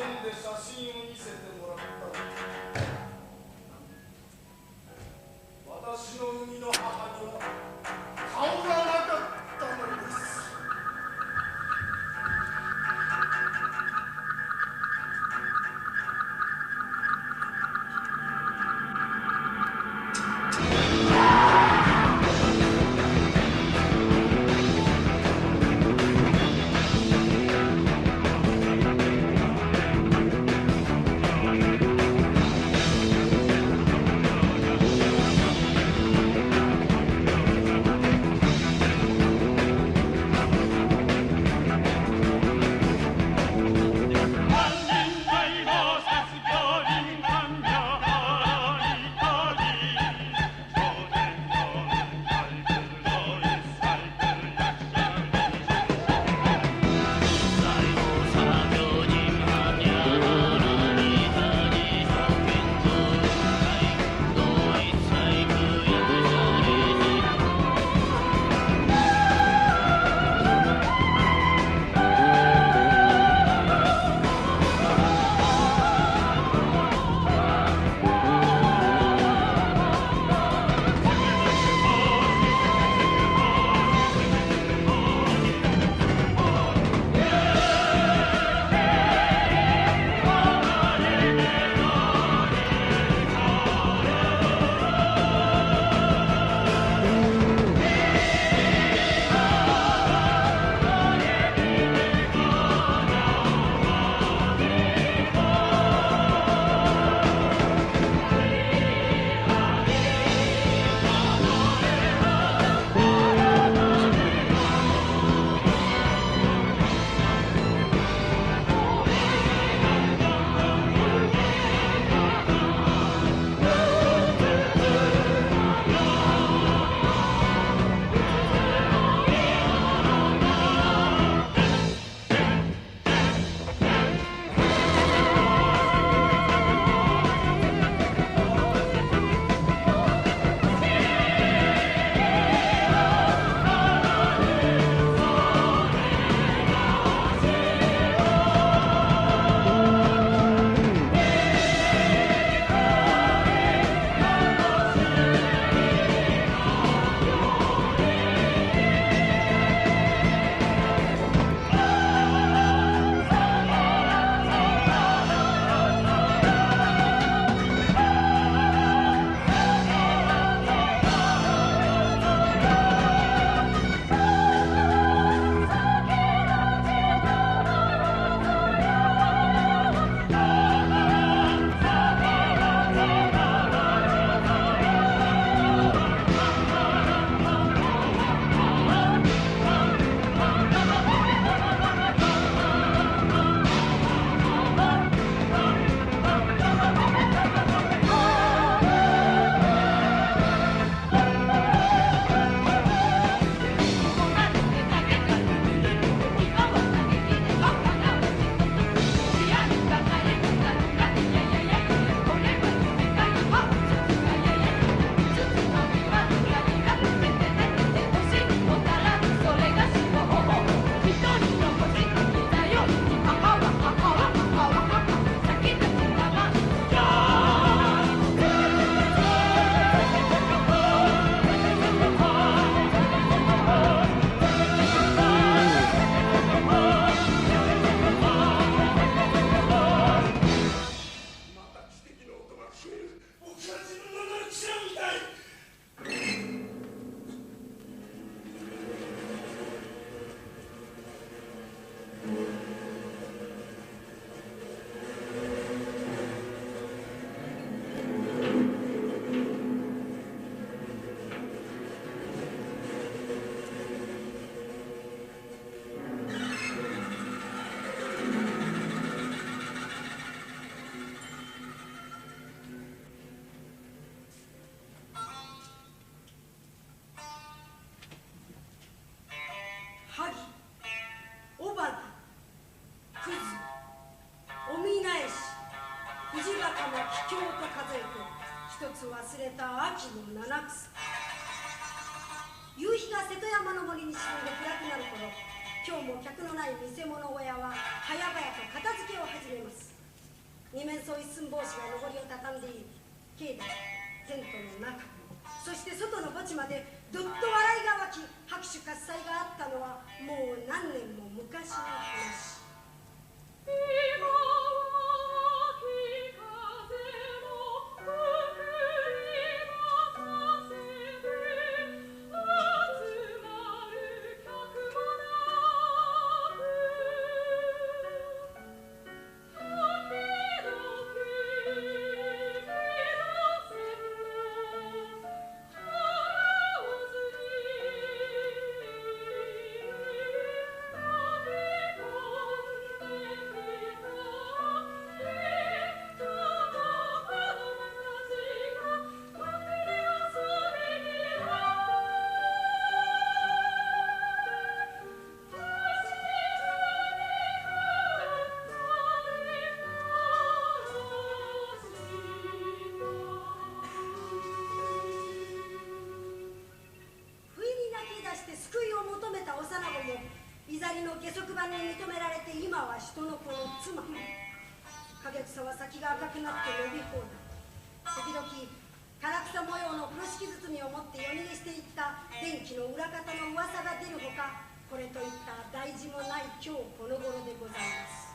んで写真を見せてもらった。私の生みの母には顔がなかったのです。忘れた秋の七草。夕日が瀬戸山の森に沈んで暗くなる頃、今日も客のない見せ物小屋は早々と片付けを始めます。二面相一寸法師が上りを畳んでいる境内、テントの中、そして外の墓地までどっと笑いが湧き、拍手喝采があったのはもう何年も昔の話。イザリの下足版に認められて今は人の子の妻。影草は先が赤くなって伸び放題。時々唐草模様の風呂敷包みを持って夜逃げしていった電気の裏方の噂が出るほか、これといった大事もない今日この頃でございます。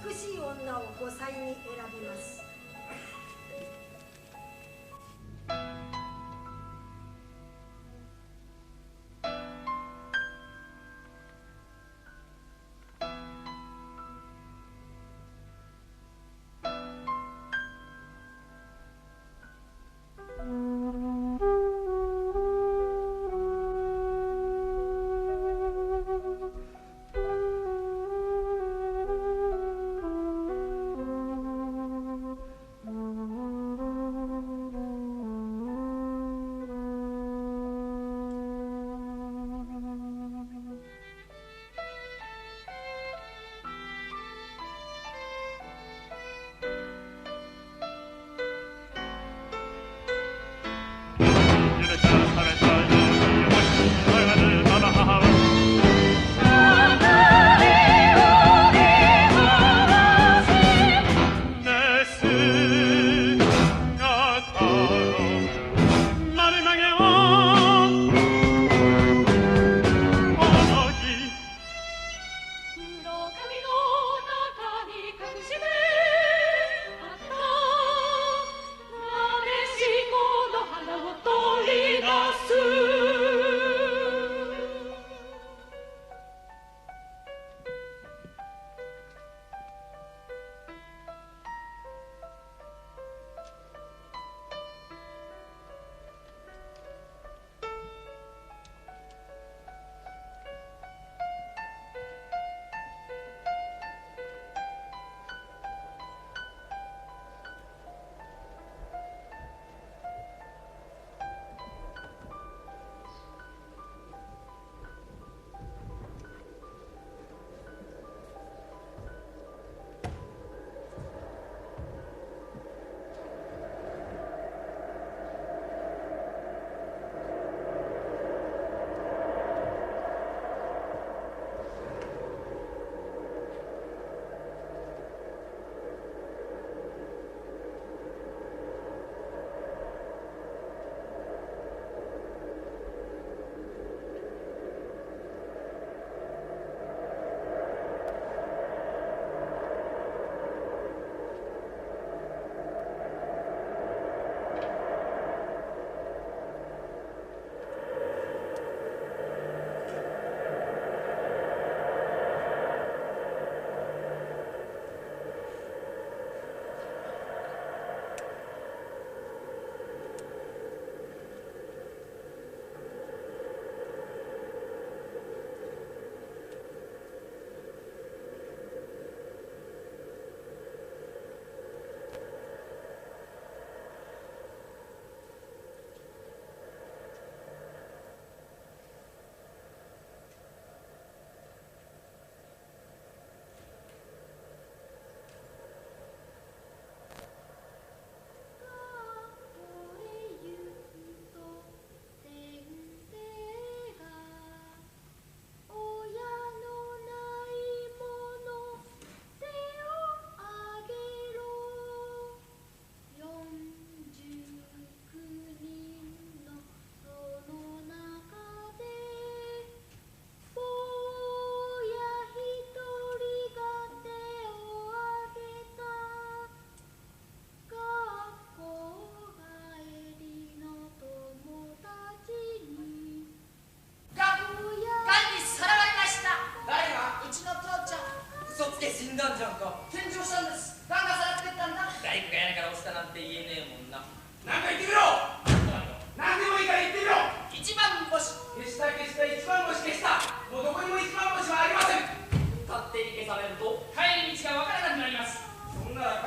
美しい女を後妻に選びます。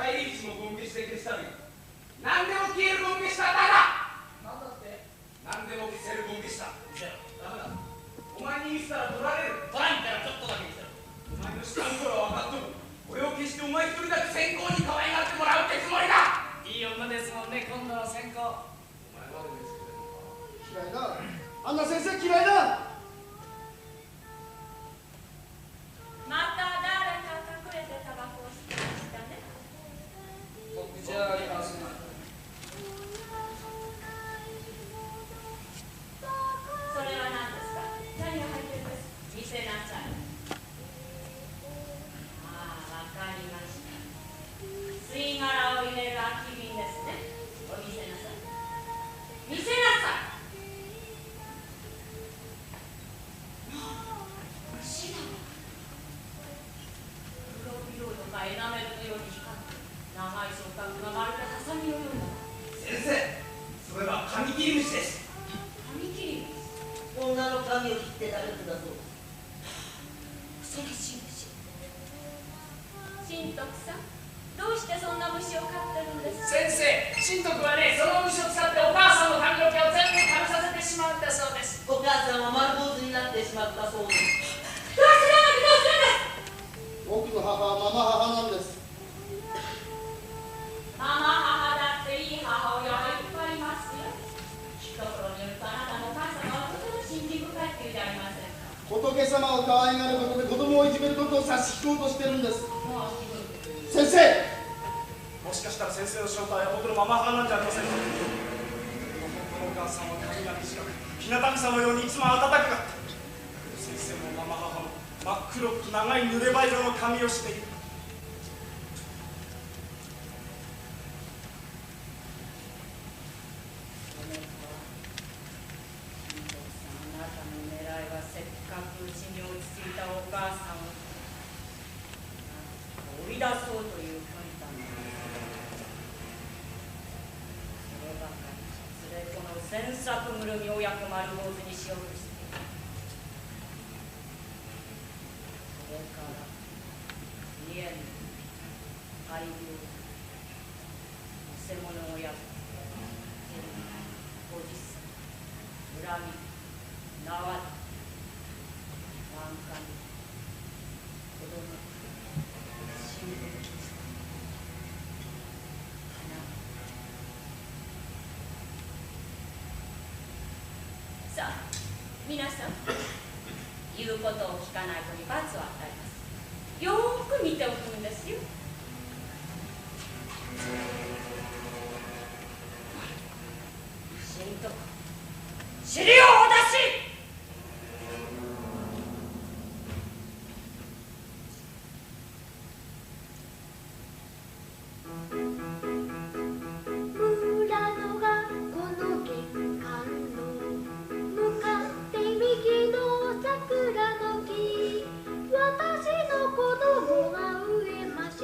帰り道もゴミ消しで消した嫌いだ。あんな先生嫌いだ。また誰か隠れてタバコを吸ってましたね。僕じゃありません。それは何ですか？何が入ってるんです？見せなさい。ああ、わかりました。吸い殻を入れる空き瓶ですね。お見せなさい。見せなさい。虫だ。黒々とかエナメルのように光って長い触覚がまるでハサミのようだ。先生、それはカミキリムシです。カミキリムシ。女の髪を切って食べるんだそう恐ろしい虫。新徳さん、どうしてそんな虫を飼ってるんですか？先生、新徳はね、その虫を使ってお母さんの髪の毛を全部食べさせてしまうんだそうです。お母さんは丸坊主になってしまったそうです。どうしてなんでどうしてなんです？僕の母はママ母なんです。ママ母だっていい母親はいっぱいいますよ。一頃によるとあなたのお母様はとても信心深いっていうじゃありませんか。仏様を可愛がることで子供をいじめることを差し引こうとしてるんです。もうひどい。先生、もしかしたら先生の正体は僕のママ母なんじゃありませんか。本当のお母さんは髪が短く、ひなた草のようにいつも暖かかった。先生もママ母も真っ黒く長い濡れ場色の髪をしている。あなたの狙いはせっかくうちに落ち着いたお母さんを追い出そうという魂胆なんです。そればかり連れ子の詮索ぐるみ親子丸坊主にしようとしている。それから家に大量偽物をやっておじさん恨み縄で漫画に子供新聞記事花。さあ皆さん、言うことを聞かない子に罰を与えます。よーく見ておくんですよ。新徳、資料を出し。裏のがこの玄関の向かって右の桜の木、私の子供が植えました。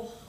「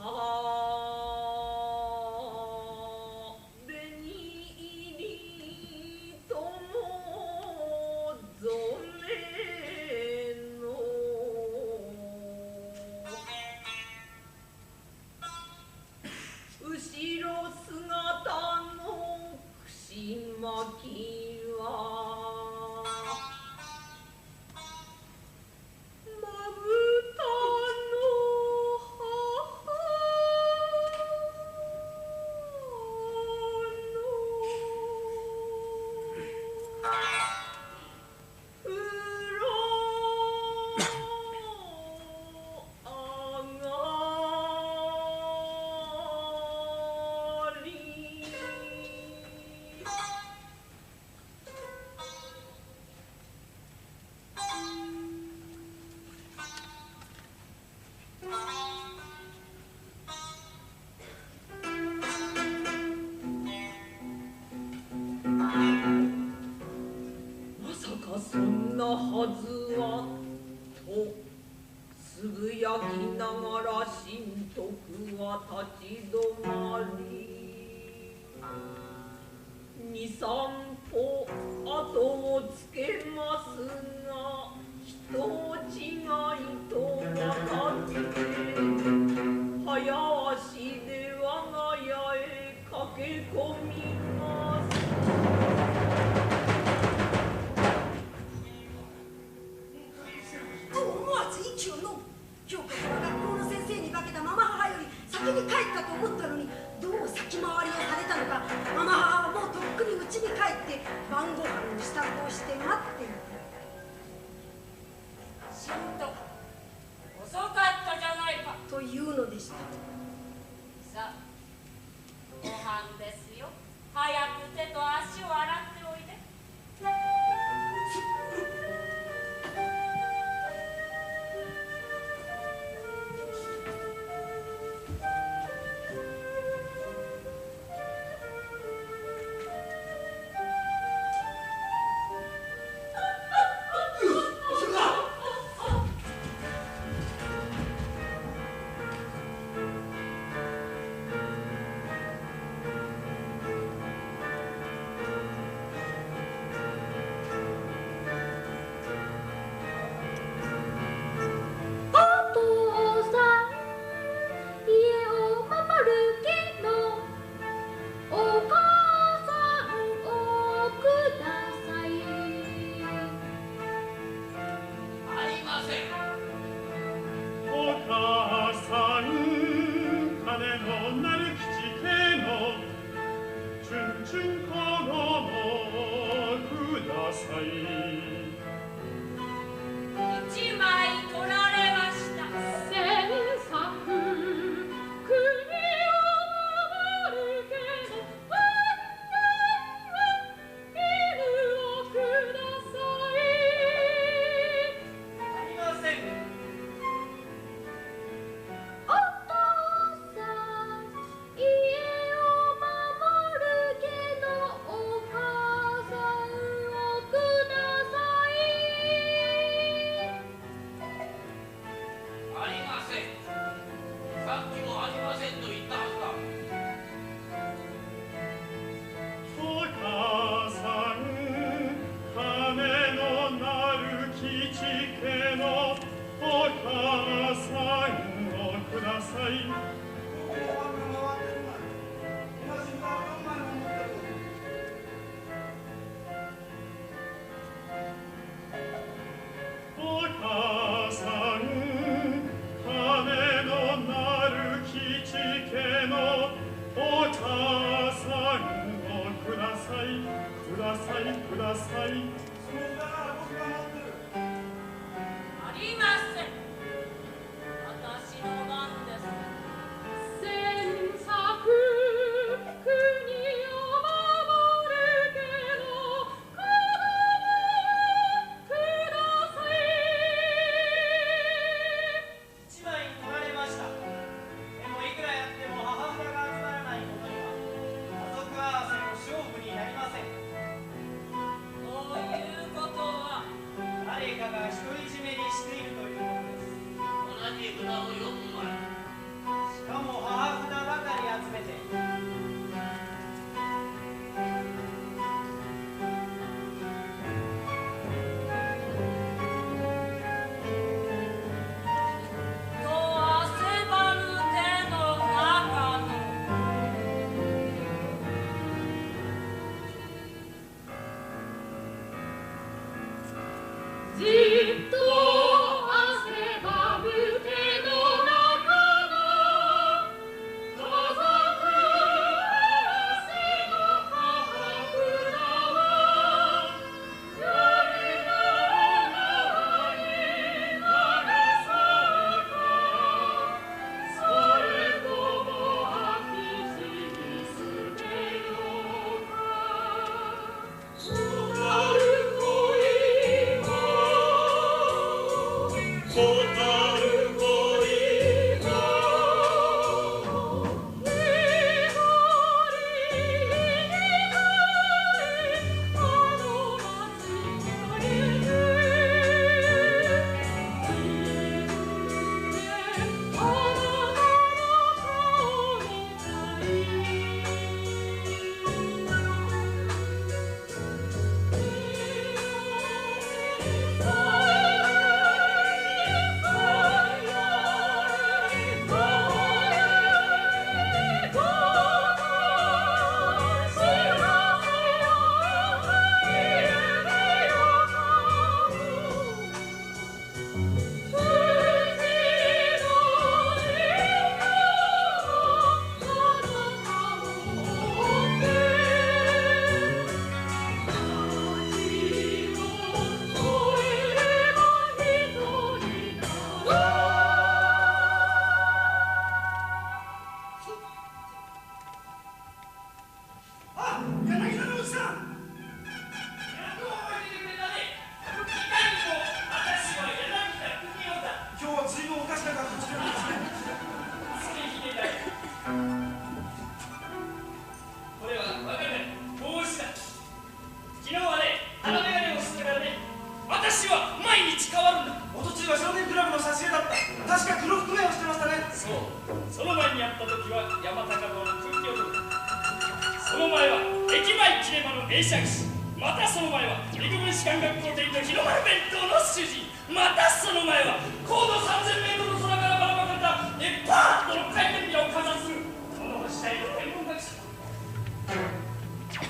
駅前キネマの映写機、またその前は陸軍士官学校店と日の丸弁当の主人、またその前は高度 3000 メートルの空からばらまかれたパーッとの回転ビラを観察するこの星体の天文学者。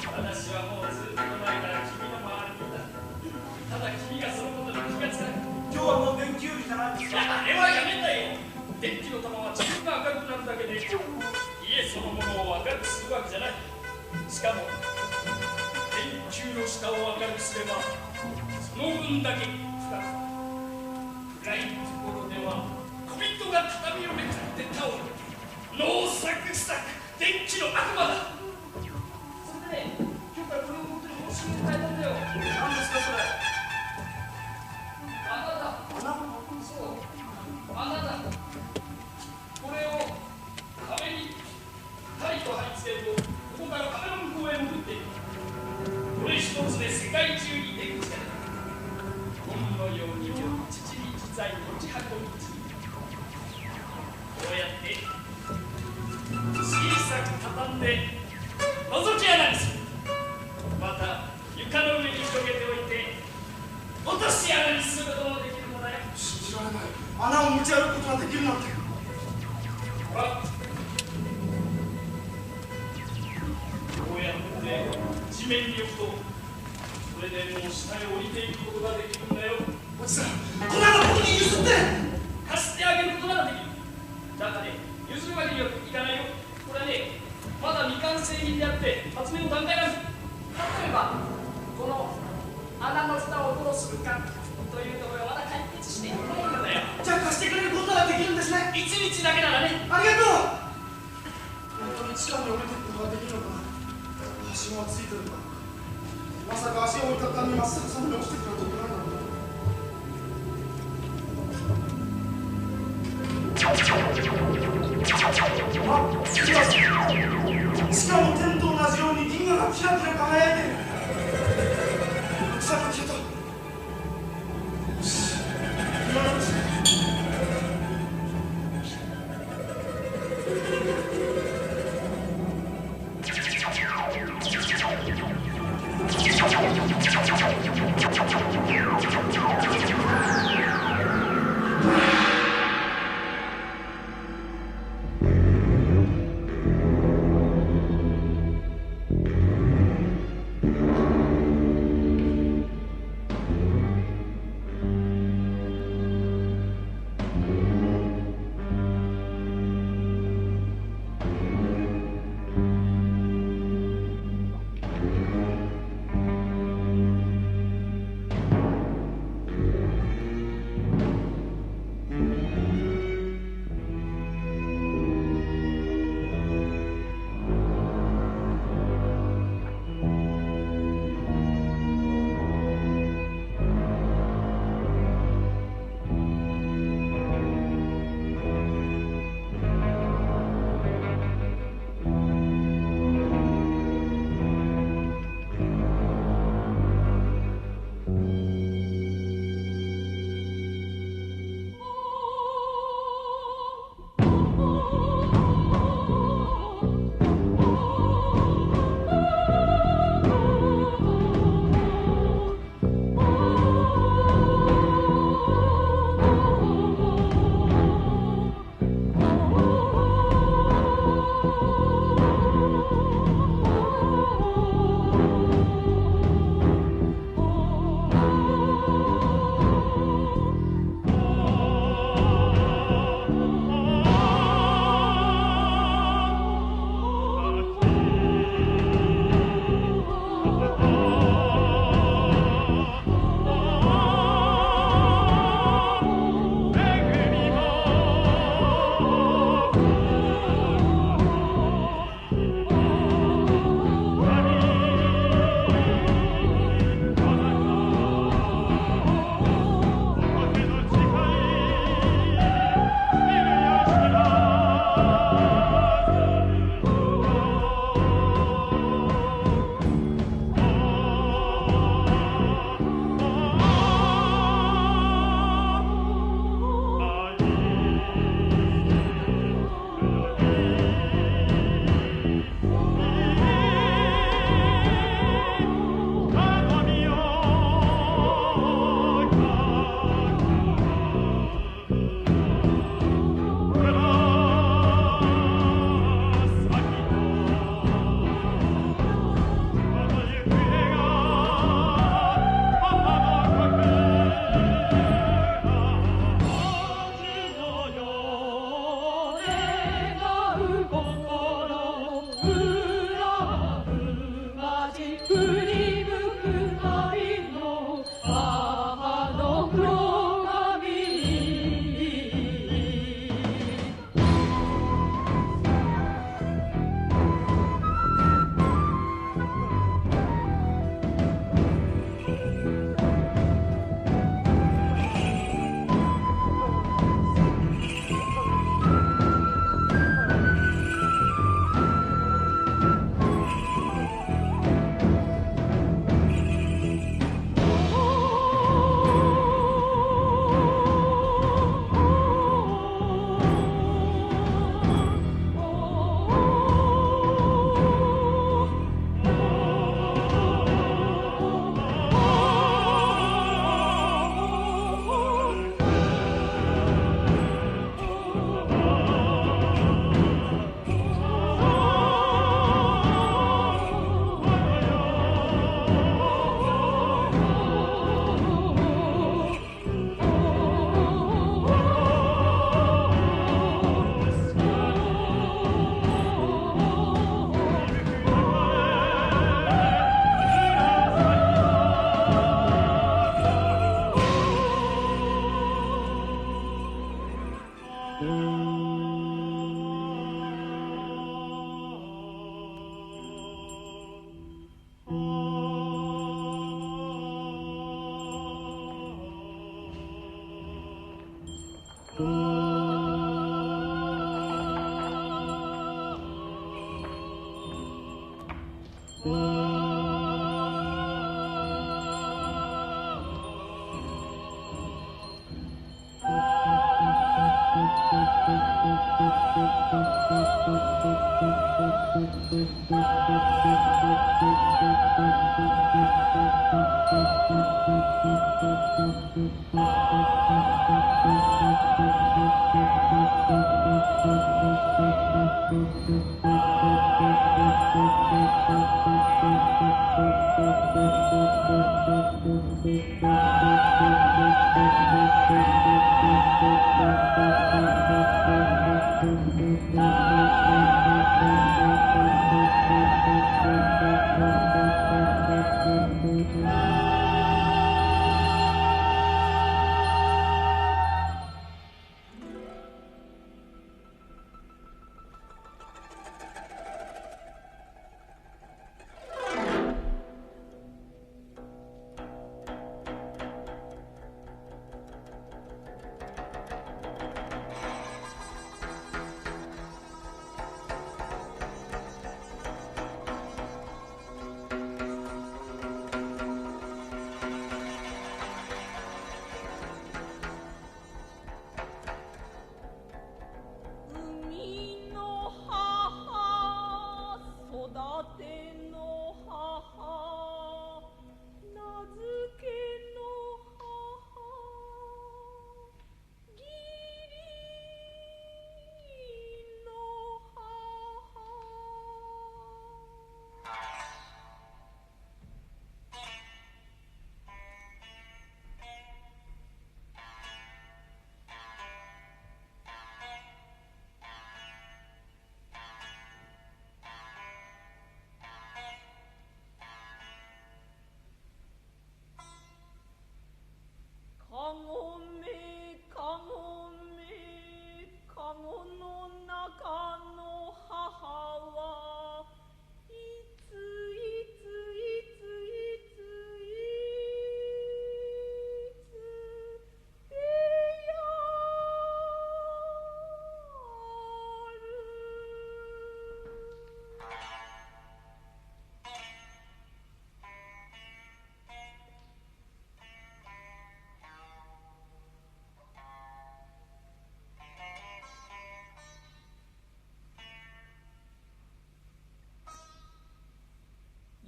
私はもうずっと前から君の周りにいた。ただ君がそのことに気がつかない。今日はもう電気売りじゃないですか。あれはやめんだよ。電気の玉は自分が明るくなるだけで家そのものを明るくするわけじゃない。しかも電球の下を明るくすればその分だけ深く暗いところでは小人が畳をめくって倒れ脳サクサク電気の悪魔だ。それでね、今日からこれを本当に方針を変えたんだよ。何ですかそれ。あなた、そう、あなた、これを壁にタイと貼り付けると、ここから壁の向こうへ潜っていく。これ一つで世界中に出口が出る。本のように父に自在持ち運ぶうちに、こうやって小さく畳んで覗き穴にする。また床の上に広げておいて落とし穴にすることもできるのだよ。信じられない。穴を持ち歩くことができるなんて。ほら、こうやって地面に置くとそれでもう下へ降りていくことができるんだよ。おじさん、この穴僕に譲って。貸してあげることならできる。だからね、譲るわけにはいかないよ。これはね、まだ未完成品であって発明の段階なんだ。例えばこの穴の蓋をどうするかというところがまだ解決していないんだよ。じゃあ貸してくれることならできるんですね。一日だけならね。ありがとう。本当に地下に降りていくことができるのかな。足もついてるのか。まさか足を折りたたみまっすぐそこに落ちてくるといけないだろう。あ、地下の天と同じように銀河がキラキラ輝いてる。草が消えた。よし、今のうち。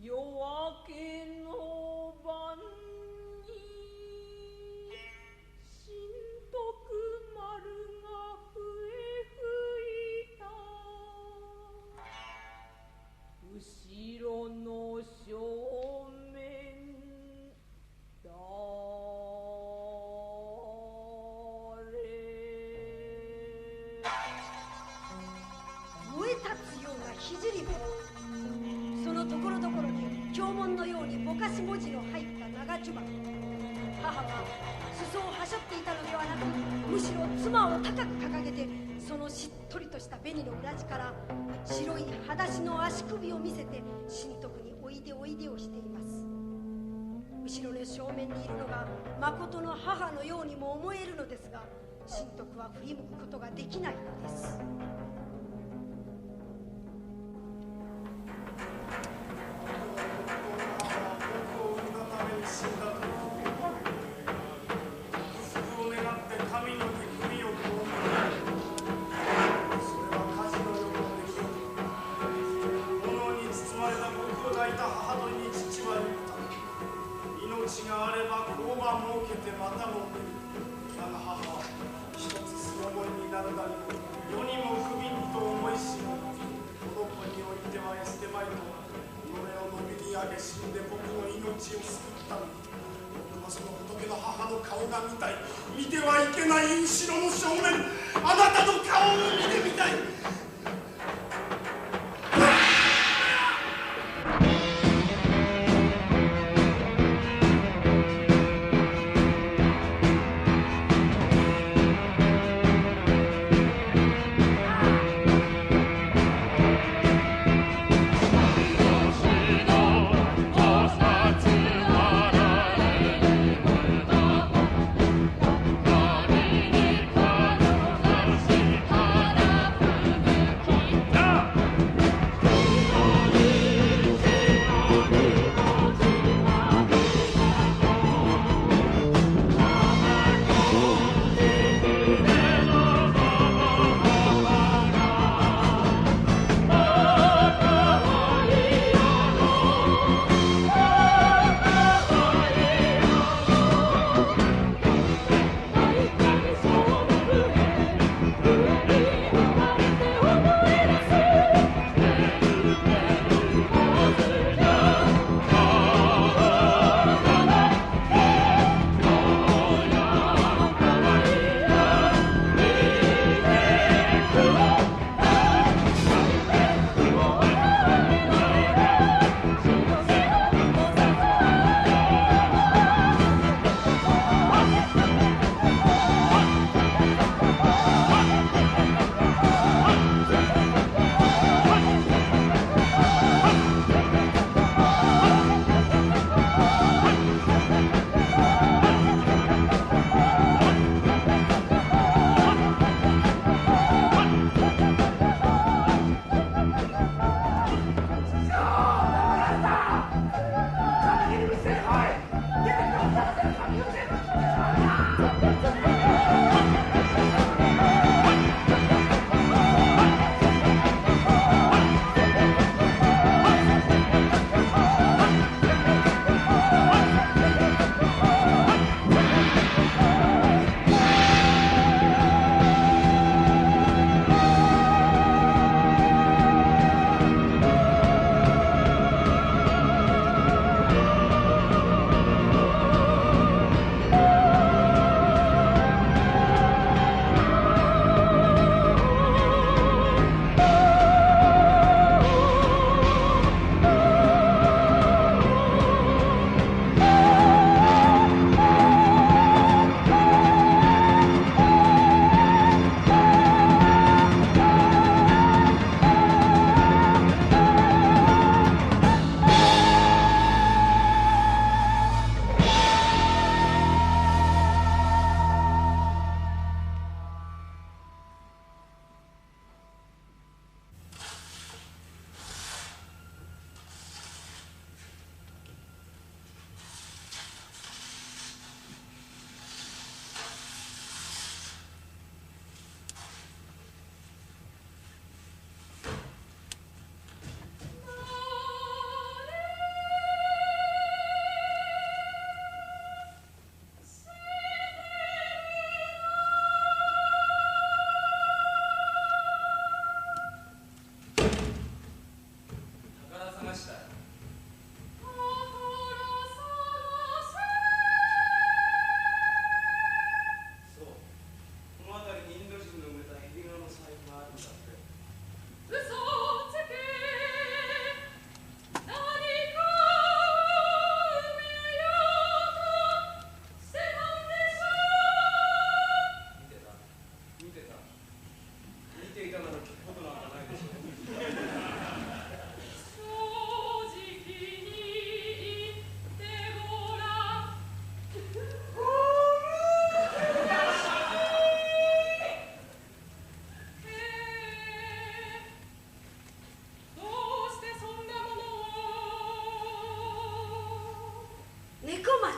夜明けの晩に新徳丸が笛吹いた後ろの正面誰燃え立つような聖火、そのところどころに経文のようにぼかし文字の入った長襦袢。母は裾をはしょっていたのではなく、むしろ妻を高く掲げて、そのしっとりとした紅の裏地から白い裸足の足首を見せて神徳においでおいでをしています。後ろの正面にいるのが誠の母のようにも思えるのですが、神徳は振り向くことができないのです。命があれば工場設けてまたもだが母は一つ巣ごもりになるなり世にも不憫と思いしこの子においてはエステマイトこれを飲みに上げ死んで僕の命を救ったのに、僕はその仏の母の顔が見たい。見てはいけない後ろの正面、あなたの顔を見てみたい。「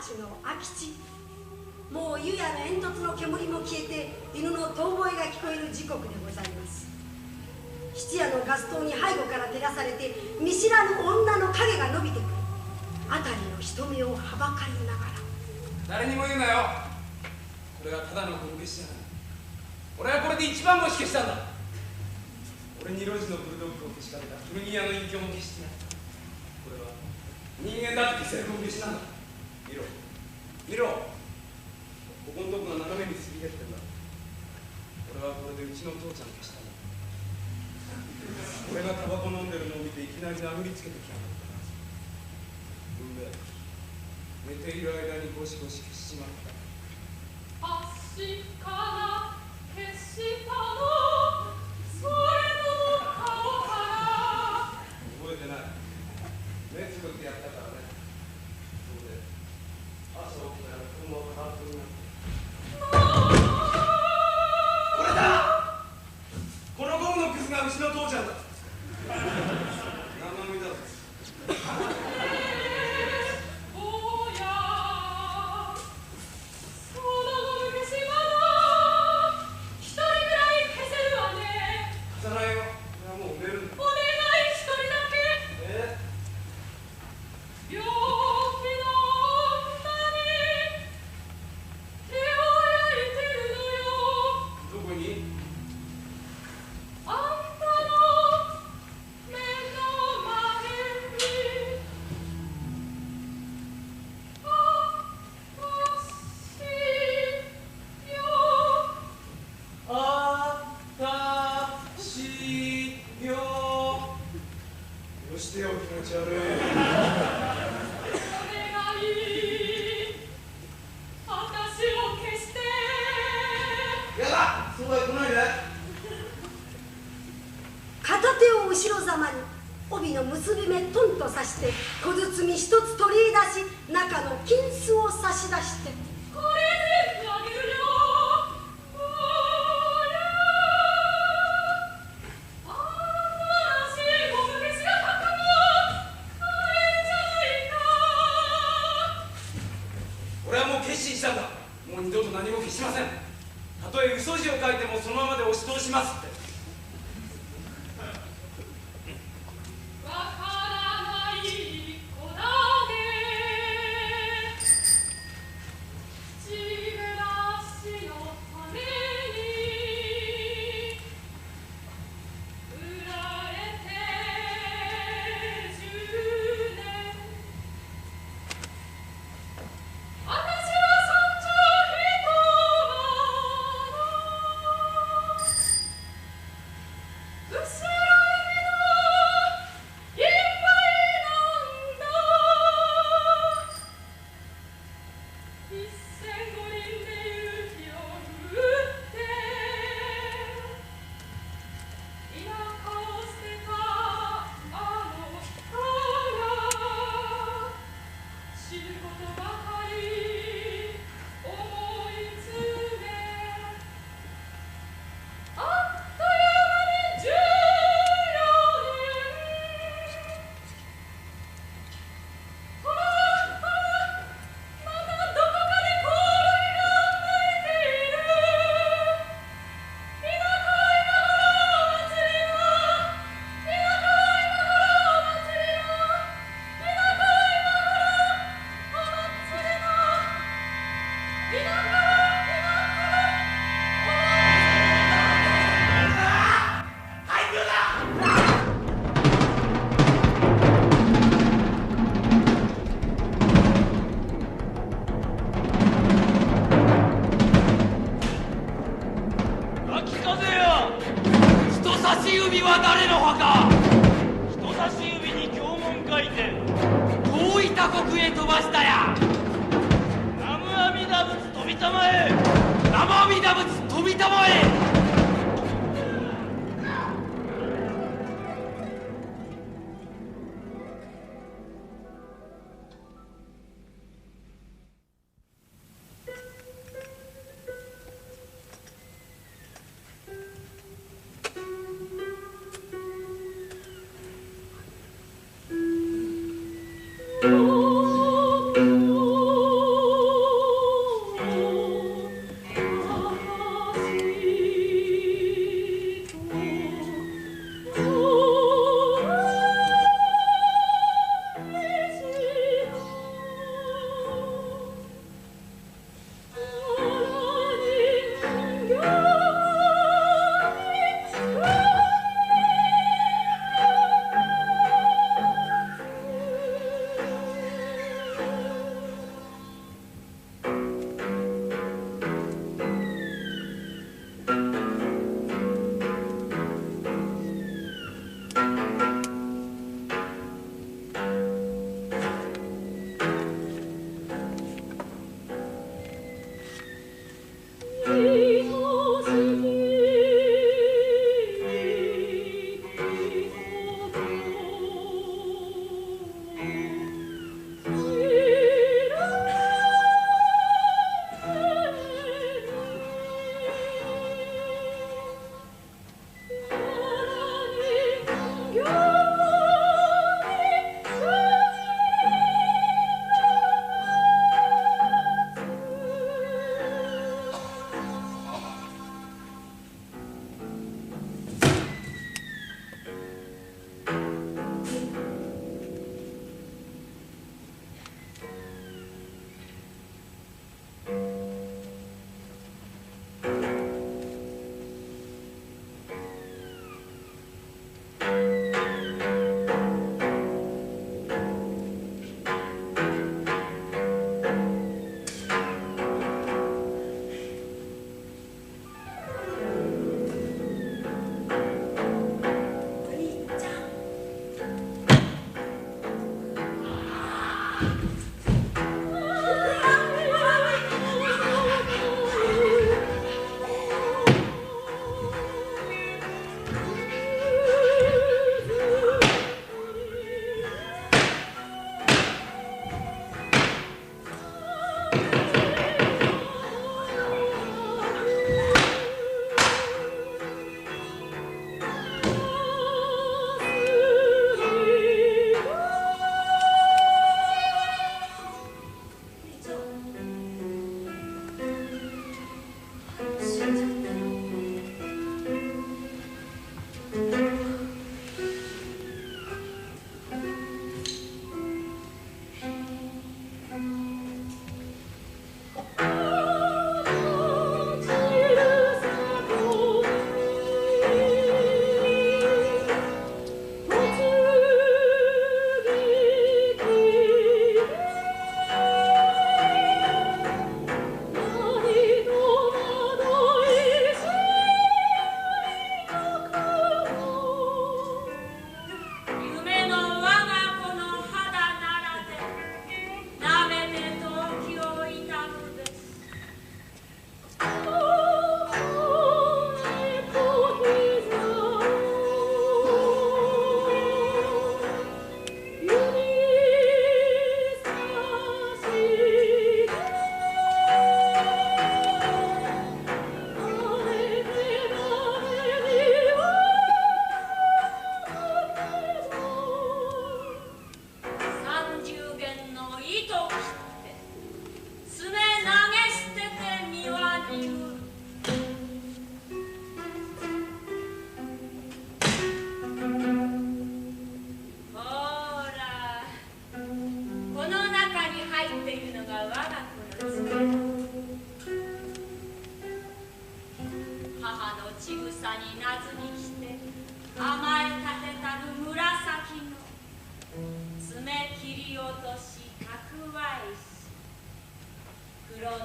町の空き地、もう湯屋の煙突の煙も消えて犬の遠吠えが聞こえる時刻でございます。質屋のガス灯に背後から照らされて見知らぬ女の影が伸びてくる。辺りの人目をはばかりながら、誰にも言うなよ。これはただの本消しじゃない。俺はこれで一番星消したんだ。俺に路地のブルドッグをけしかけた古着屋の隠居も消してない。これは人間だって消せる本消しなんだ。見ろ見ろ、ここのとこが斜めにすり減ってんだ。俺はこれでうちの父ちゃん消したんだ。俺がタバコ飲んでるのを見ていきなり殴りつけてきやがった。寝ている間にゴシゴシ消しちまった。足から消したの、それとも顔から。覚えてない。目つぶってやったからね。そこで朝起きたら車をハートになって。これだ。このゴムのクズがうちの父ちゃんだ。生身だぞ。Oh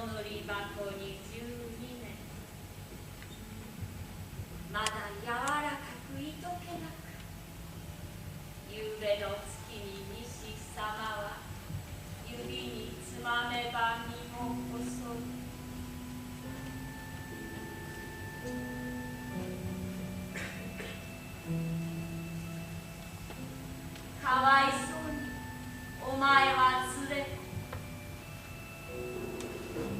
塗り箱に12年、まだ柔らかくいとけなく、夕べの月に西様は指につまめば身も細い。かわいそうにお前は連れ子、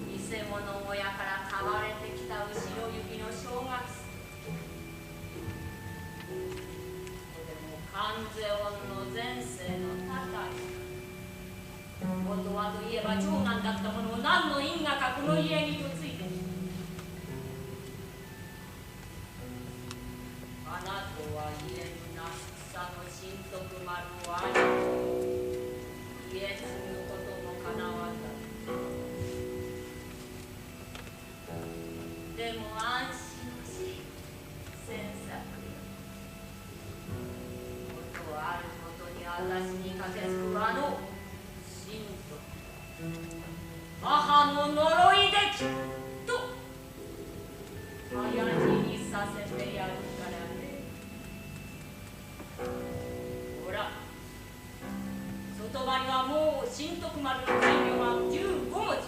偽物小屋から買われてきた後ろ指の小学生。でも関税音の前世の高い。元はといえば長男だったものを何の因果かこの家にとついてきた。あなたは言えぬな草の神徳丸を兄と家継ぐこともかなわざる。でも安心し詮索よ。ことあることに私に駆けつくあの神徳、母の呪いできっと早死にさせてやるからね。ほら、外場にはもう神徳丸の大名は15文字。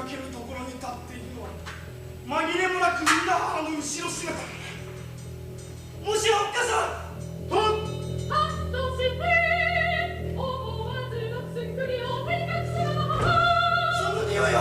けるところに立っているのは紛れもなく皆母の後ろ姿。もしやおっかさんその匂いは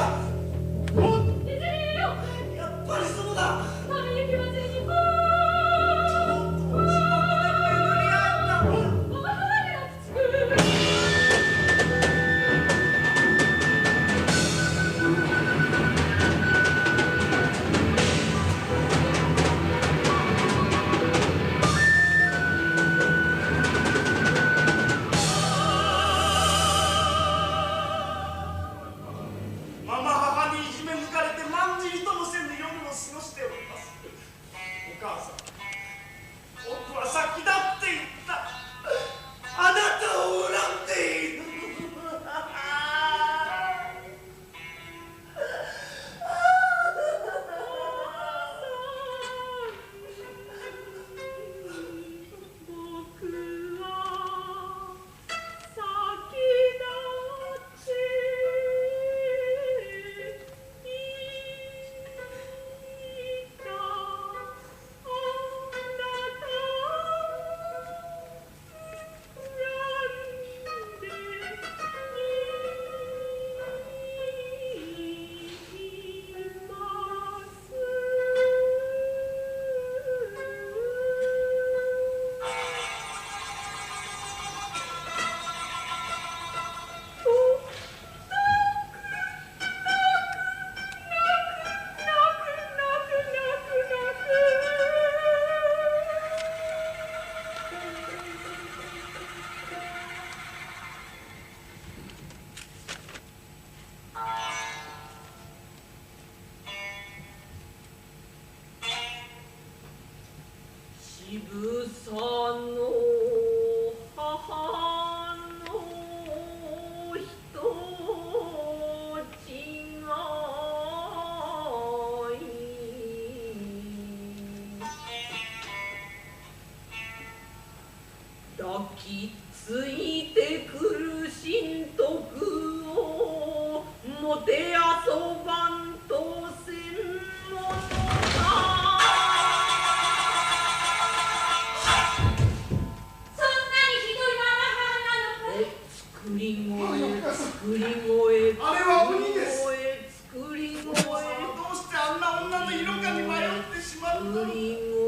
ひついてくる神徳をもてあそばんとせんものか。そんなにひどいまま母なのかい。作り声作り声あれは鬼です。作り声お父さんはどうしてあんな女の色香に迷ってしまったの。作り声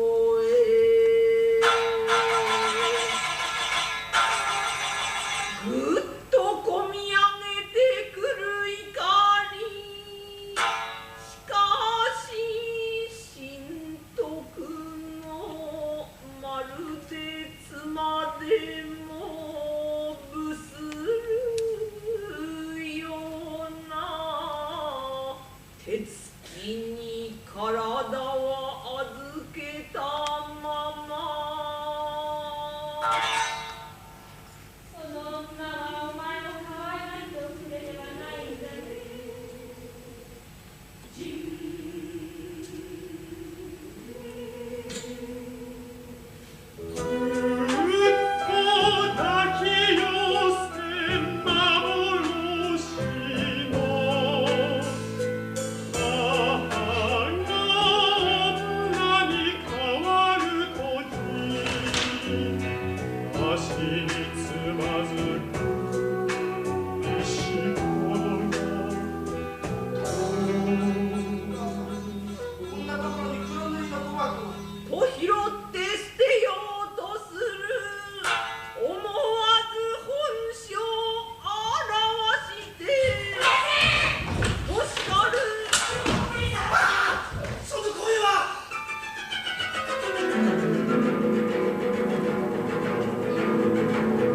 ぐっとこみ上げてくる怒り。しかし神徳のまるで妻でもぶするような手つきに体は預けたまま。その女はお前の可愛がりとすれではないんだね。と拾って捨てようとする。思わず本性表して欲しがる。その声は。「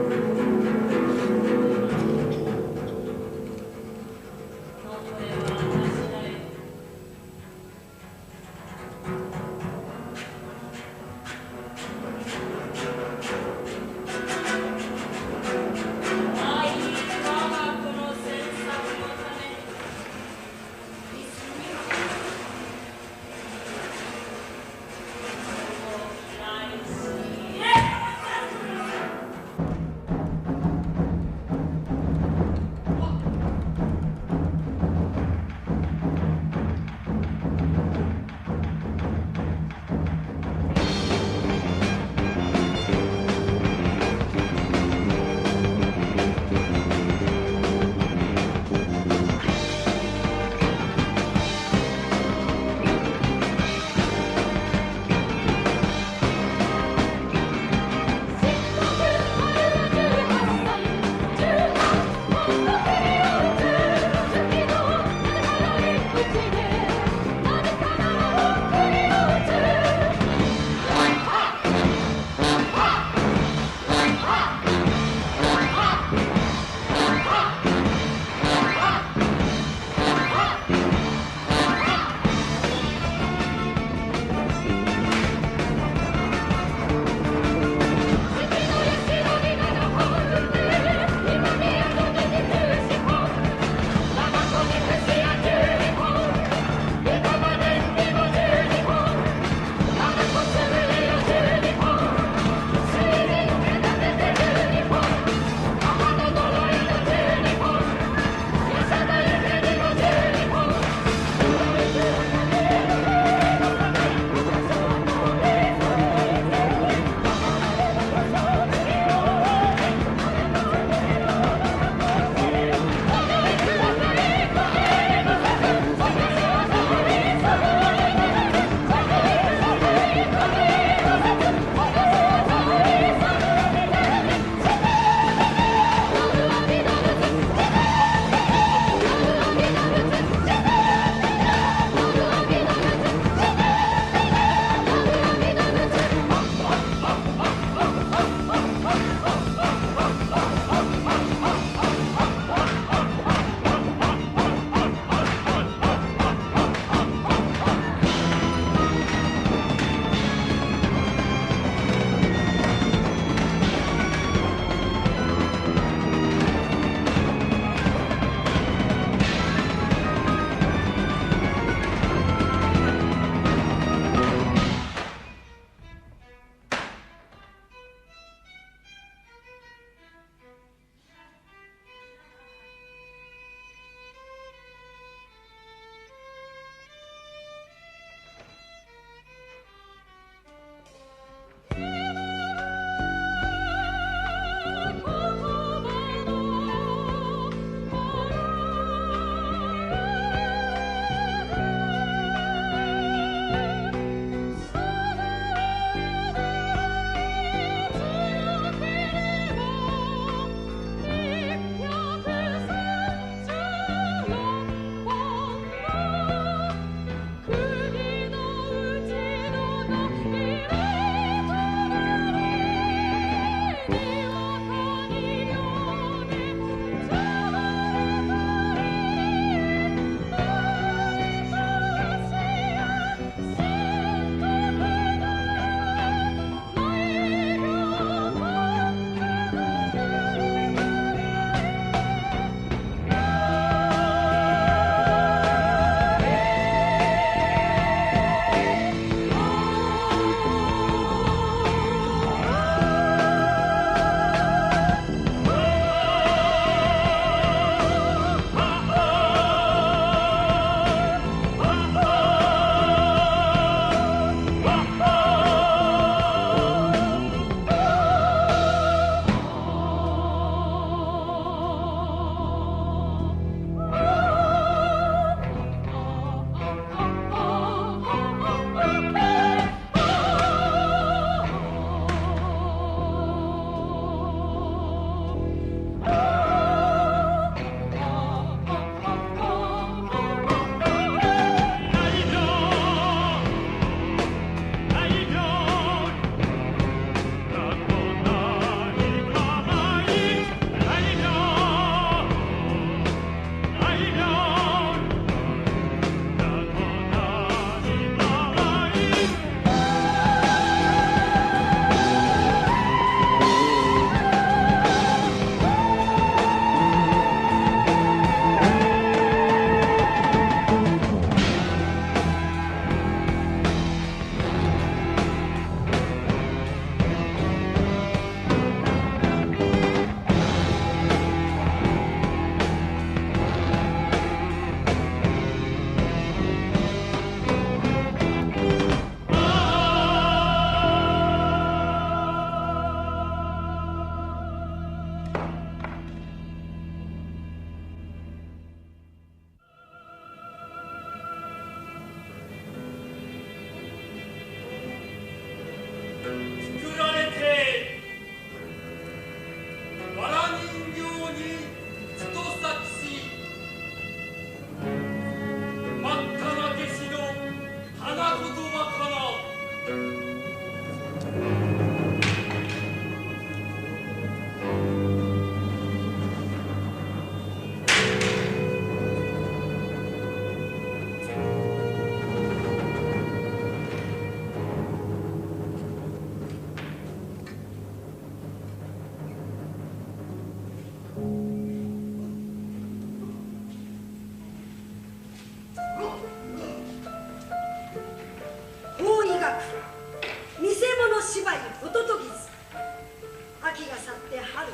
春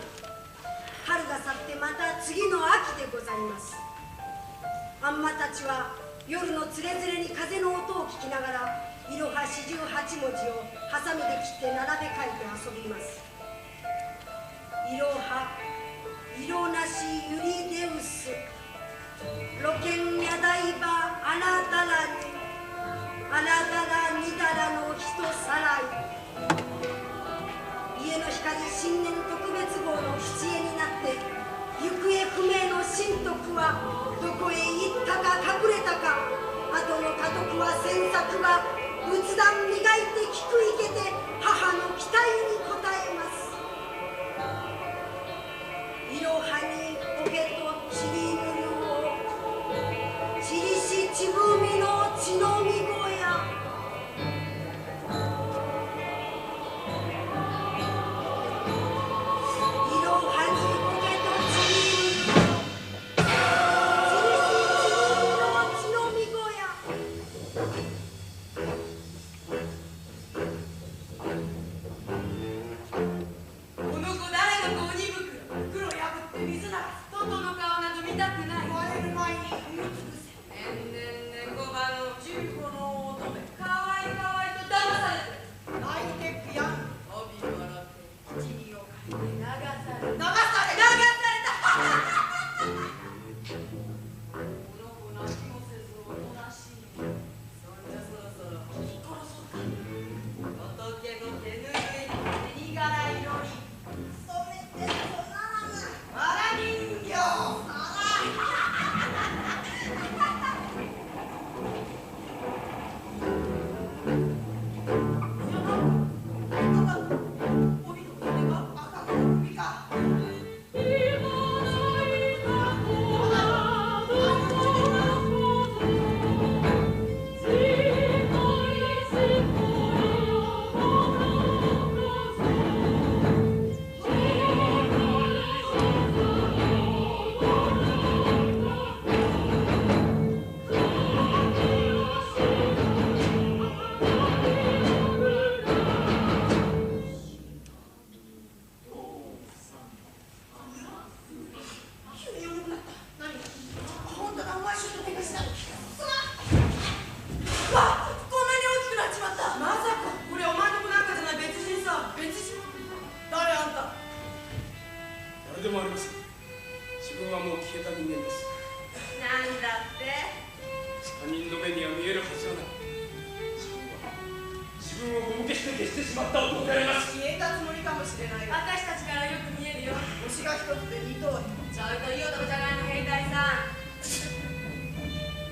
が去ってまた次の秋でございます。あんまたちは夜のつれづれに風の音を聞きながらいろは四十八文字をハサミで切って並べ替えて遊びます。いろは色なしゆりでうす露見やだいばあらだらにあらだらにだらの人さらい。家の光新年特別号の七重になって行方不明の神徳はどこへ行ったか隠れたか。後の家督は詮索が仏壇磨いて菊生けて母の期待に応えます。いろはにおけとちりぬるをちりしちぶみの血のみ小屋。いろはにおけとちりぬるちりしちぶみの血のみ小屋。この子誰の子鬼袋破って水なら外の顔など見たくない。燃える前に踏み尽くせ。年々猫場の15の乙女かわいかわいと騙されて泣いて悔やむ。帯笑って七輪を借りて流されたこの子何もせずおとなしい。そんじゃそろそろ引き殺そうか。仏の手ぬぐいに柄色に染めてそならぬ。わら人形帯の袖が赤子の首か。誰でもありません。自分はもう消えた人間です。なんだって他人の目には見えるはずがない。自分をもみ消して消してしまった男であります。消えたつもりかもしれないが私たちからよく見えるよ。星が一つで二頭。ちょいといい男じゃないの兵隊さ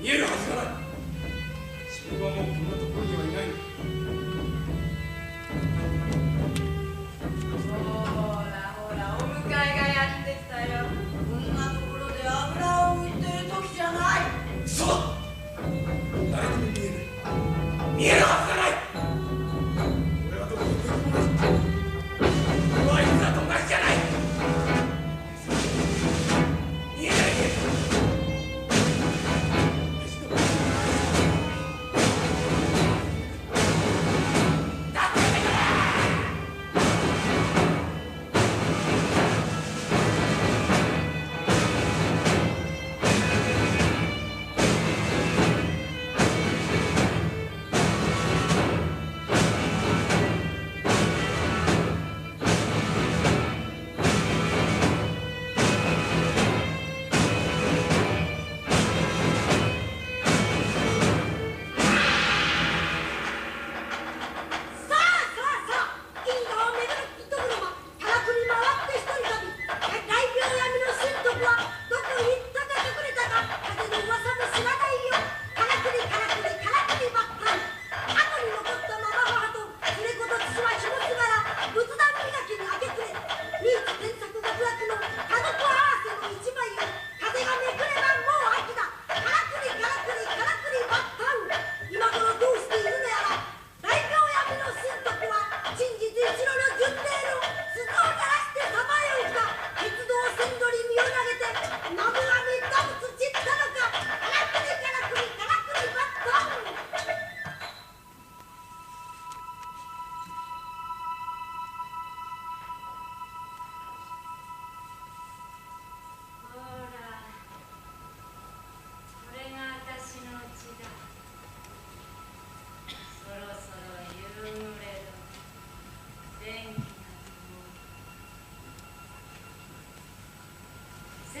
ん。見えるはずがない。自分はもうこんなところにはいない。ほらほらお迎えがやってきたよ。こんなところで油を売ってる時じゃない。嘘だ。誰にも見えない。見えるはずがない。俺はどこに行くもない。俺はいつだと同じじゃない。見えない見えない。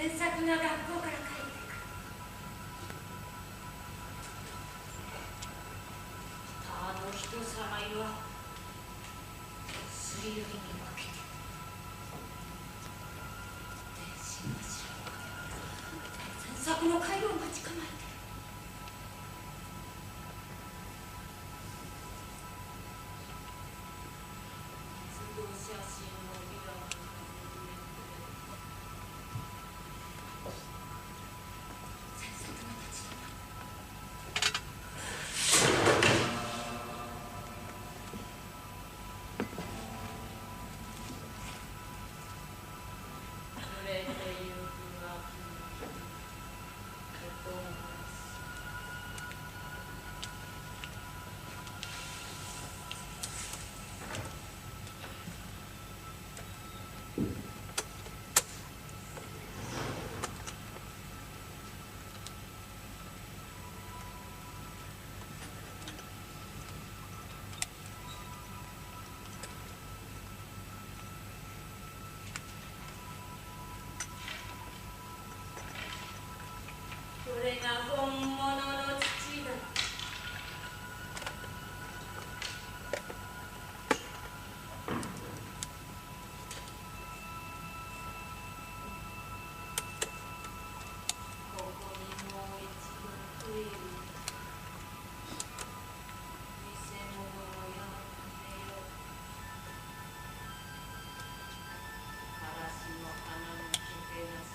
詮索が学校から帰ってくる。あの人様よ、すり寄りに負けて電信の城まで詮索の回路を待ち構えて。写真のビラを詮索が立ち止まる。濡れてゆく秋の音を鳴らす。これが本物の父だ。ここにもう一度来る。偽物をやめよう。嵐の花のけけなし。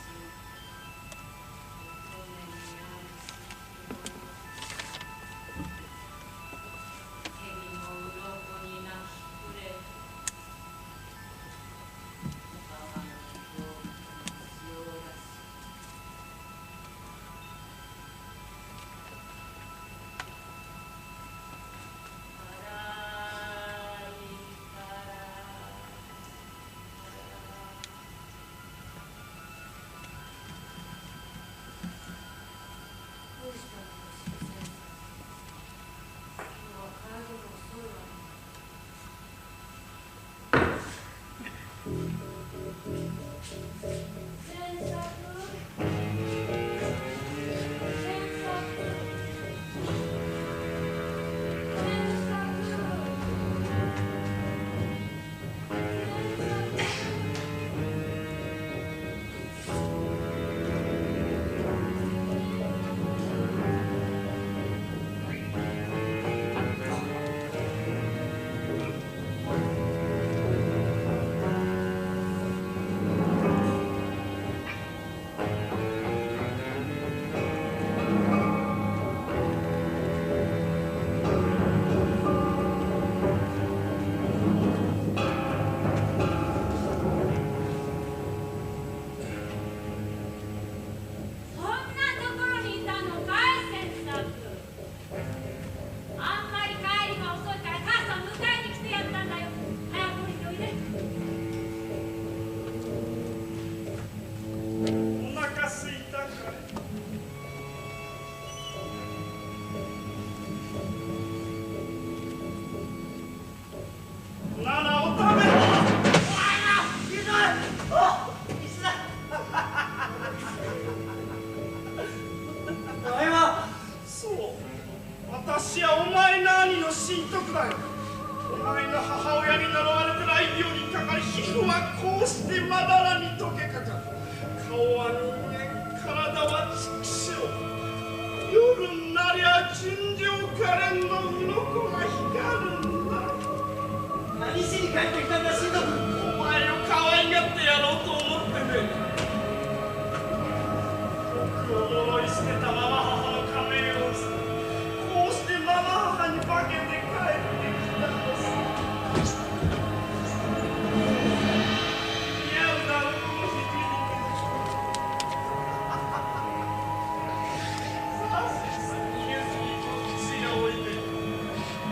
私はお前の兄の神徳だよ。お前の母親に呪われて雷病にかかり、皮膚はこうしてまだらに溶けかかる。顔は人間、体は畜生。夜になりゃ純情可憐の鱗が光るんだ。何しに帰ってきたんだ、神徳。お前を可愛がってやろうと思ってね。僕を呪い捨てたまま母の仮面を捨て、こうしてママ母に化けて帰ってきたんです。似合うだろう、このひじり。さあ、逃げずにこっちへおいで。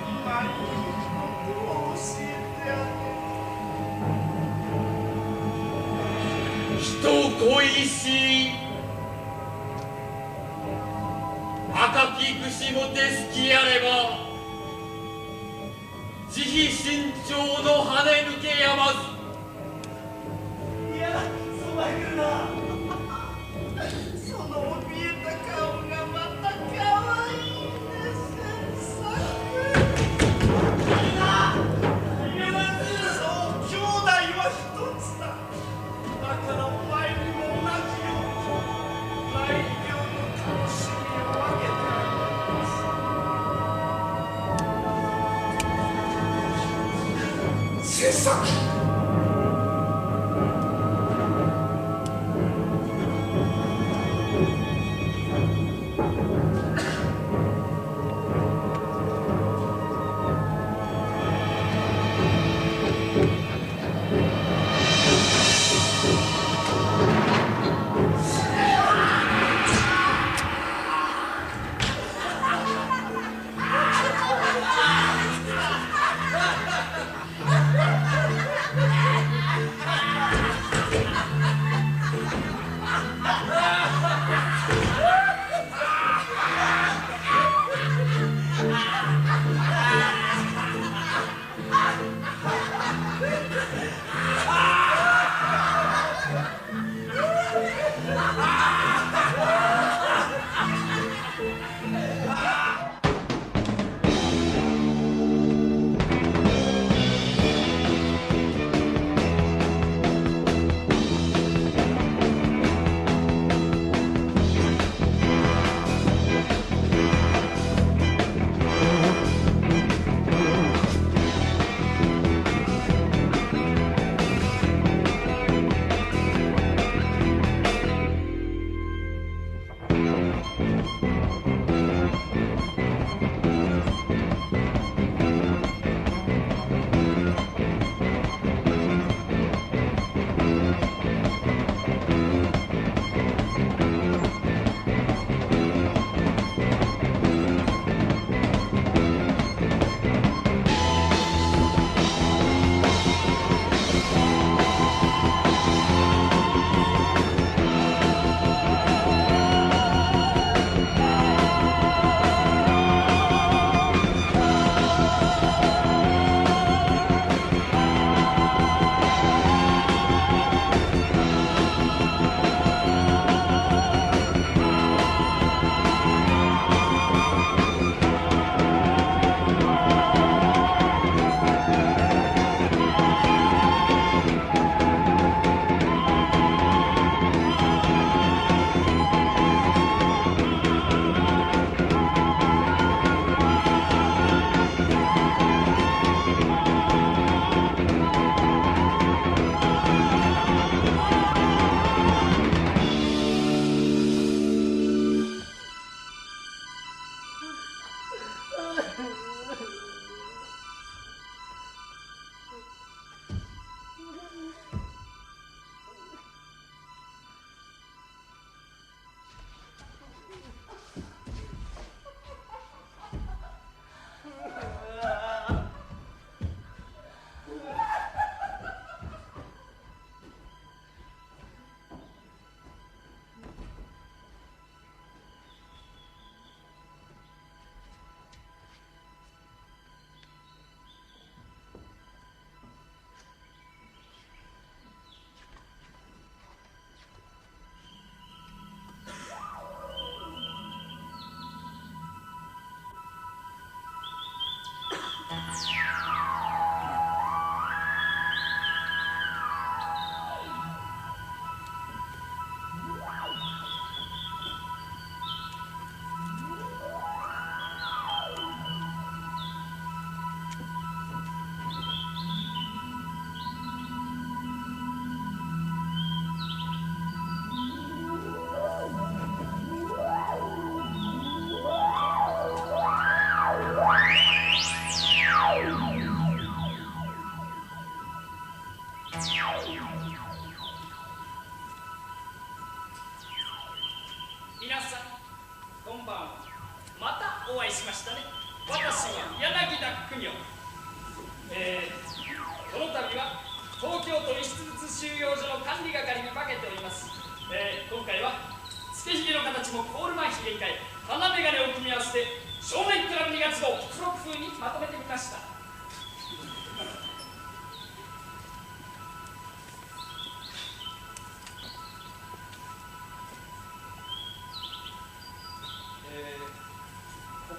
今いいことを教えてあげる。人恋しい赤き串もてすきやれば、慈悲身長の跳ね抜けやまず。いや、そばへ来るな。傑作。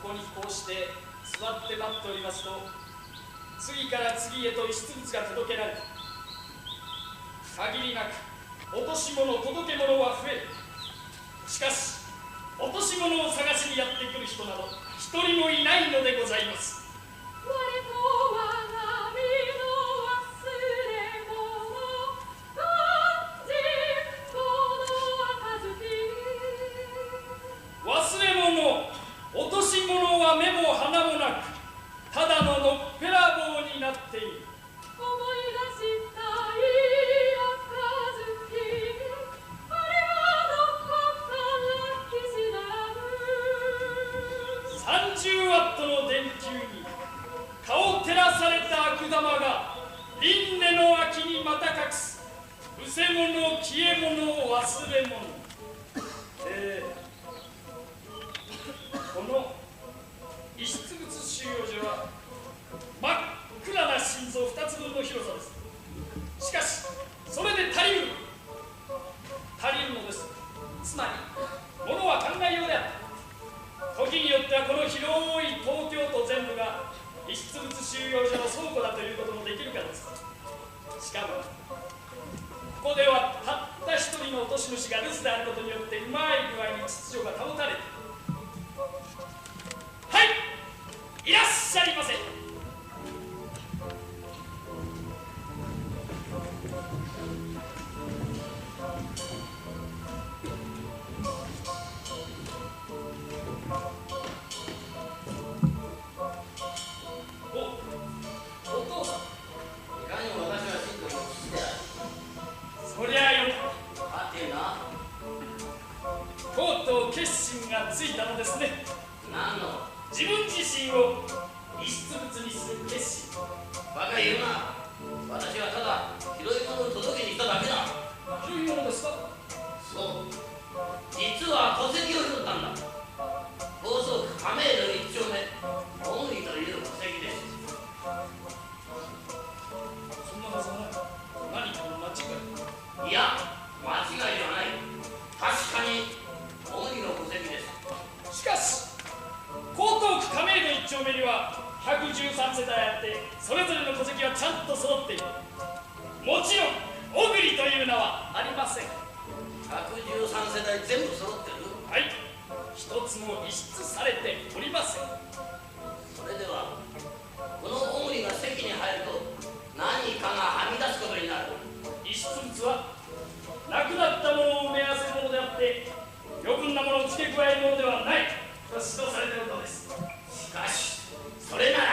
ここにこうして座って待っておりますと、次から次へと遺失物が届けられ、限りなく落とし物届け物は増える。しかし落とし物を探しにやってくる人など一人もいないのでございます。我とは波の忘物を忘れ物。この遺失物収容所は真っ暗な心臓2つ分の広さです。しかしそれで足りるのです。つまり物は考えようである。時によってはこの広い東京都全部が遺失物収容所の倉庫だということもできるからです。しかもここではたった一人の落とし主が留守であることによってうまい具合に秩序が保たれて、はい、いらっしゃいませ。とうとう決心がついたのですね。何の？自分自身を遺失物にする決心。バカ言うな。私はただ広いものを届けに来ただけだ。広いものですか？そう。実は戸籍を拾ったんだ。高速亀戸一丁目大麦という戸籍です。そんなはずはない。何かの間違い？いや、間違いではない。確かに大麦の戸籍です。しかし江東区亀戸一丁目には113世帯あって、それぞれの戸籍はちゃんと揃っている。もちろん小栗という名はありません。113世帯全部揃ってる？はい、一つも遺失されておりません。それではこの小栗が籍に入ると何かがはみ出すことになる。遺失物はなくなったものを埋め合わせるものであって、余分なものを付け加えるものではないと指導されているのです。しかしそれなら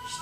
一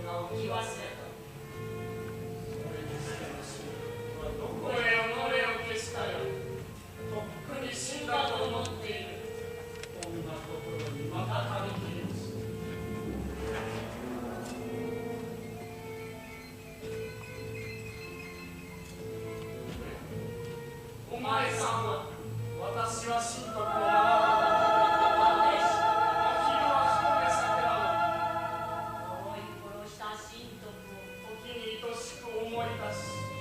が置き忘れた。それにしても神父はどこへ己を消したよ。とっくに死んだと思っている。こんなところにまた旅にいるし。お前さんは私は神徳を学んだ。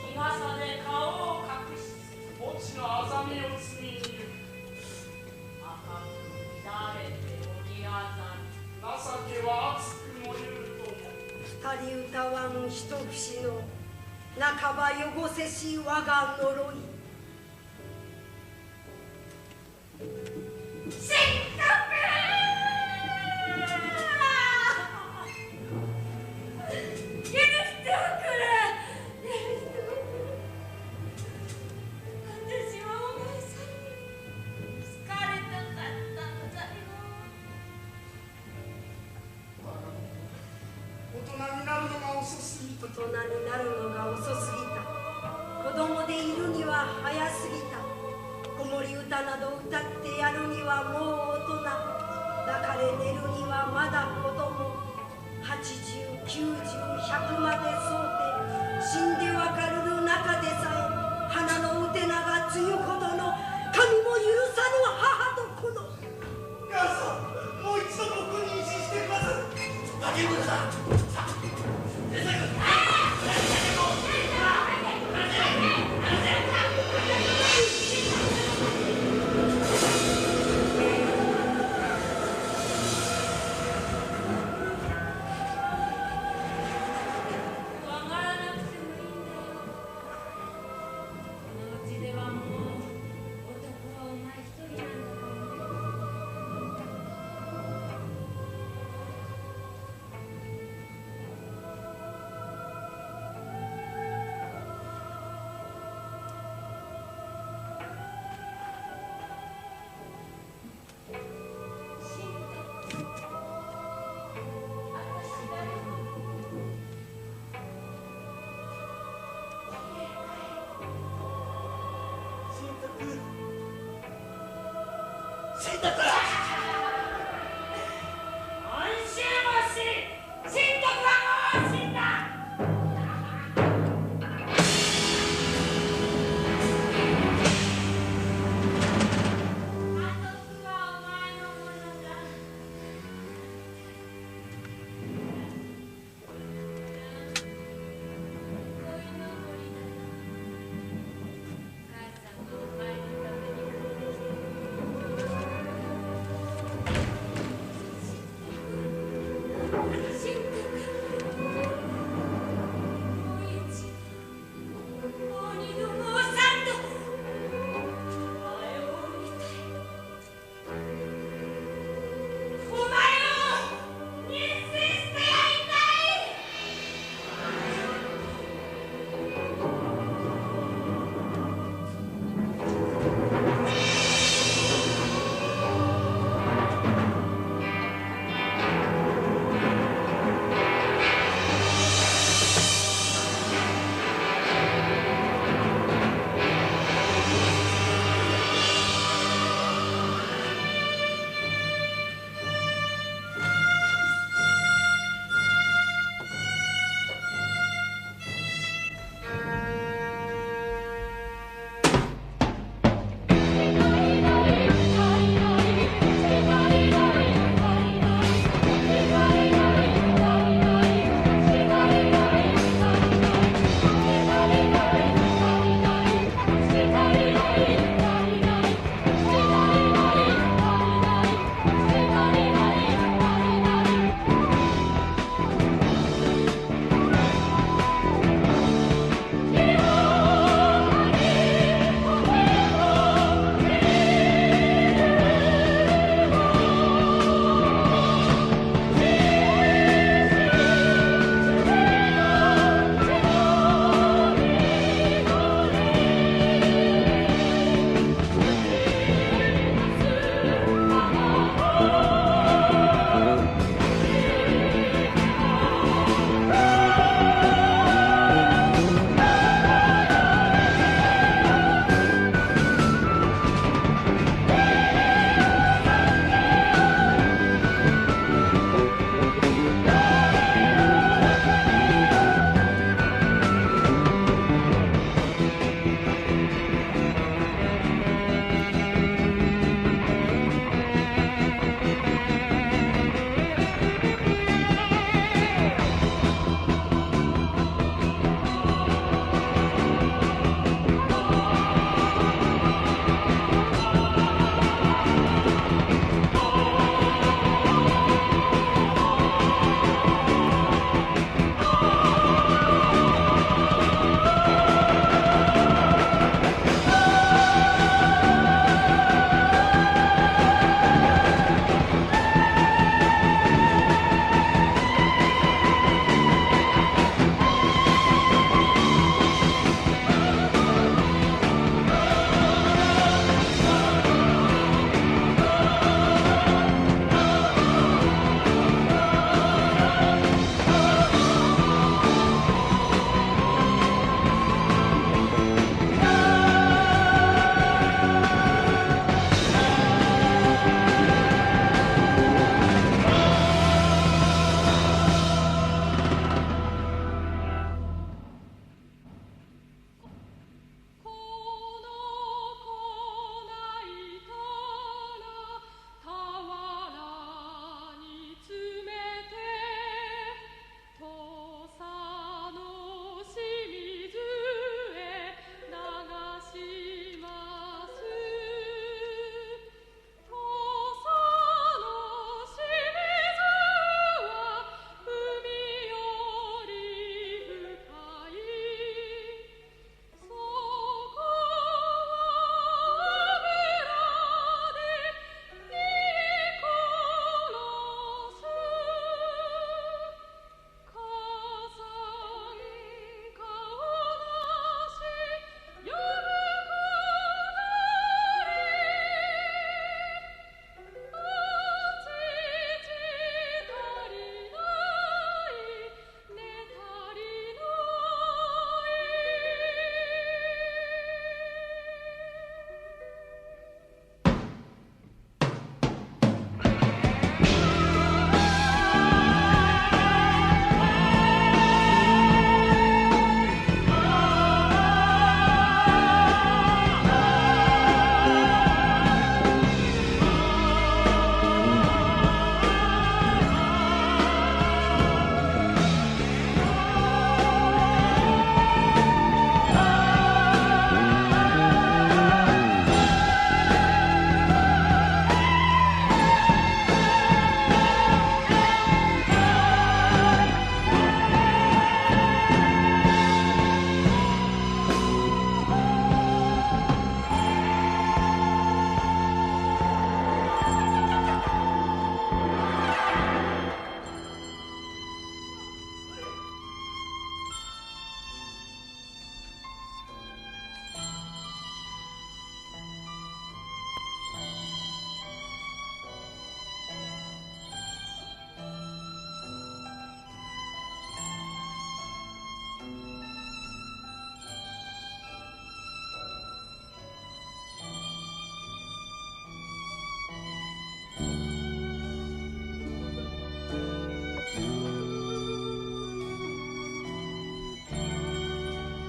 日傘で顔を隠し、墓地のあざみを摘みにいる。赤く乱れておりあざり。情けは熱く燃ゆるとも。二人歌わん一節の半ば汚せし我が呪い。神徳許しておくれ。私はお前さんに好かれたかったのだよ。大人になるのが遅すぎた。大人になるのが遅すぎた。子供でいるには早すぎた。子守歌など歌ってやるにはもう大人。抱かれ寝るにはまだ子供。80、90、100までそうて死んでわかるる中でさえ花のうてながつゆほどの神も許さぬ母と子の。母さん、もう一度僕に妊娠してください。竹村さん、さあ、出てくる。お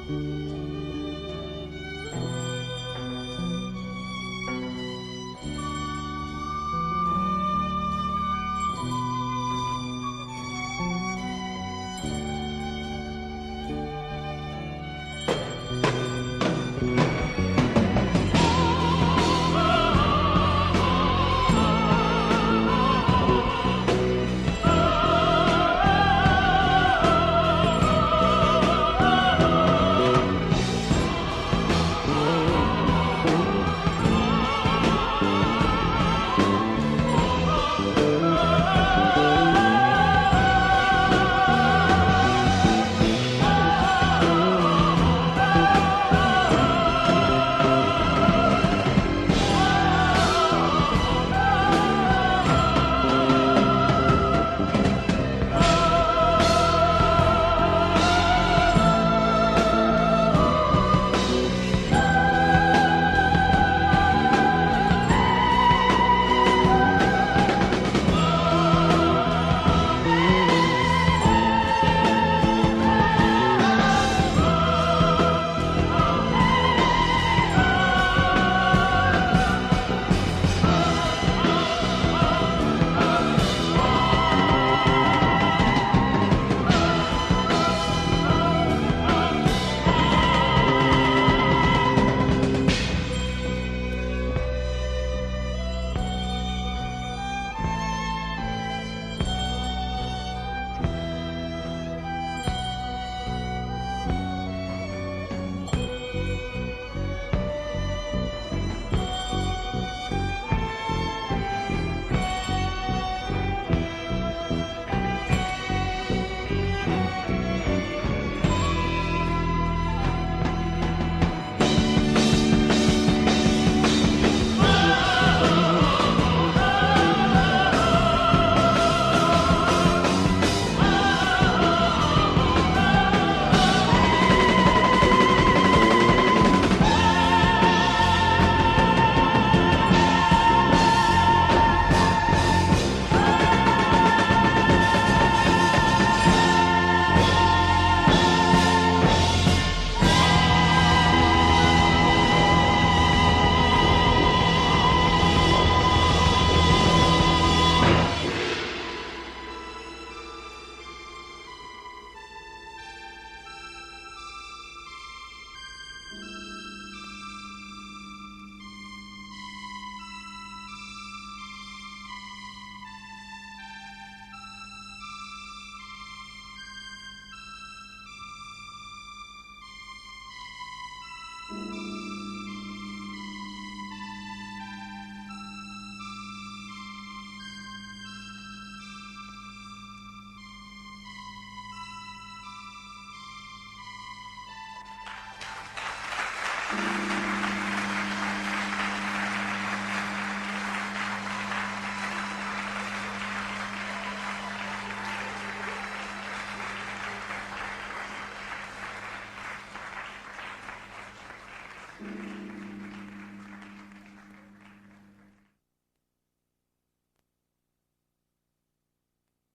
「